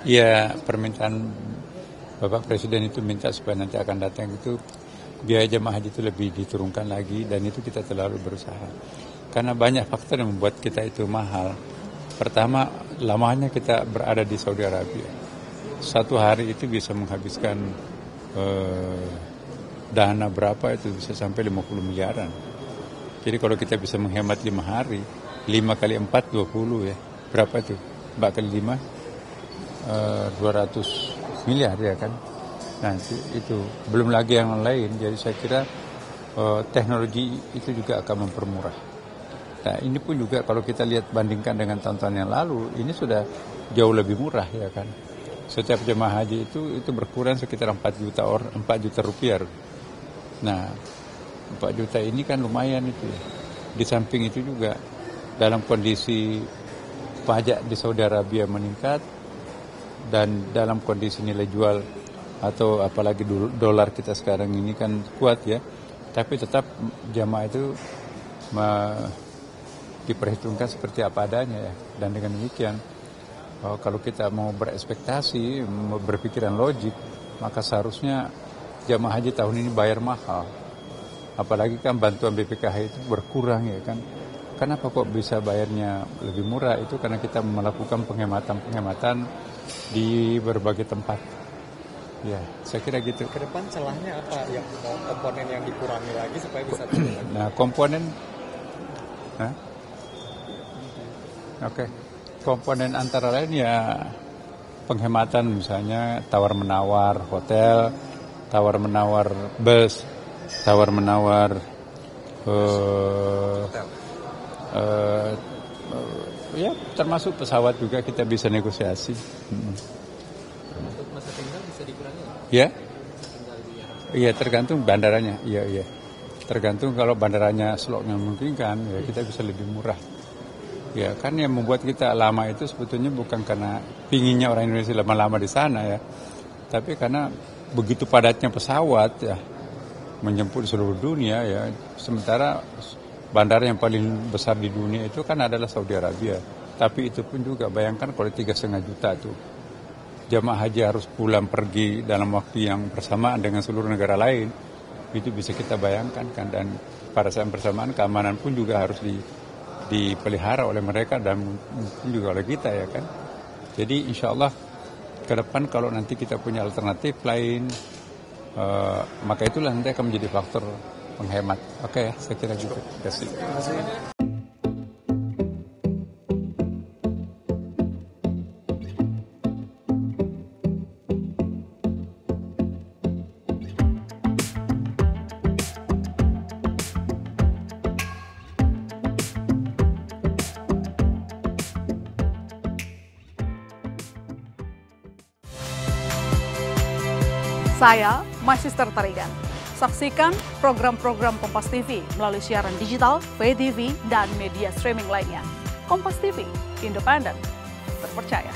Ya, permintaan Bapak Presiden itu minta supaya nanti akan datang itu biaya jemaah haji itu lebih diturunkan lagi, dan itu kita terlalu berusaha. Karena banyak faktor yang membuat kita itu mahal. Pertama, lamanya kita berada di Saudi Arabia. Satu hari itu bisa menghabiskan dana berapa, itu bisa sampai 50 miliaran. Jadi kalau kita bisa menghemat 5 hari, 5 kali 4, 20 ya. Berapa itu? 4 kali 5, 200 miliar ya kan. Nah itu belum lagi yang lain. Jadi saya kira teknologi itu juga akan mempermurah. Nah ini pun juga kalau kita lihat bandingkan dengan tahun-tahun yang lalu, ini sudah jauh lebih murah ya kan. Setiap jemaah haji itu berkurang sekitar 4 juta rupiah. Nah 4 juta ini kan lumayan itu. Di samping itu juga dalam kondisi pajak di Saudi Arabia meningkat, dan dalam kondisi nilai jual atau apalagi dolar kita sekarang ini kan kuat ya, tapi tetap jamaah itu diperhitungkan seperti apa adanya ya. Dan dengan demikian kalau kita mau berekspektasi, mau berpikiran logik, maka seharusnya jamaah haji tahun ini bayar mahal. Apalagi kan bantuan BPKH itu berkurang ya kan. Kenapa kok bisa bayarnya lebih murah? Itu karena kita melakukan penghematan di berbagai tempat. Ya, saya kira gitu. Ke depan celahnya apa yang komponen yang dikurangi lagi supaya bisa turun lagi? Nah, komponen komponen antara lain ya penghematan, misalnya tawar-menawar hotel, tawar-menawar bus, tawar-menawar ya termasuk pesawat juga kita bisa negosiasi. Untuk masa tinggal bisa dikurangi? Ya? Iya, tergantung bandaranya. Iya. Tergantung kalau bandaranya slotnya memungkinkan, ya kita bisa lebih murah. Ya, kan yang membuat kita lama itu sebetulnya bukan karena pinginnya orang Indonesia lama-lama di sana ya, tapi karena begitu padatnya pesawat ya menjemput seluruh dunia ya. Sementara bandara yang paling besar di dunia itu kan adalah Saudi Arabia. Tapi itu pun juga bayangkan kalau 3,5 juta tuh jamaah haji harus pulang pergi dalam waktu yang bersamaan dengan seluruh negara lain, itu bisa kita bayangkan kan. Dan pada saat bersamaan keamanan pun juga harus dipelihara oleh mereka dan mungkin juga oleh kita ya kan. Jadi insya Allah ke depan kalau nanti kita punya alternatif lain, maka itulah nanti akan menjadi faktor penghemat. Oke ya, saya kira gitu. Terima kasih. Saya Magister Tarigan. Saksikan program-program Kompas TV melalui siaran digital, pay TV, dan media streaming lainnya. Kompas TV, independen, terpercaya.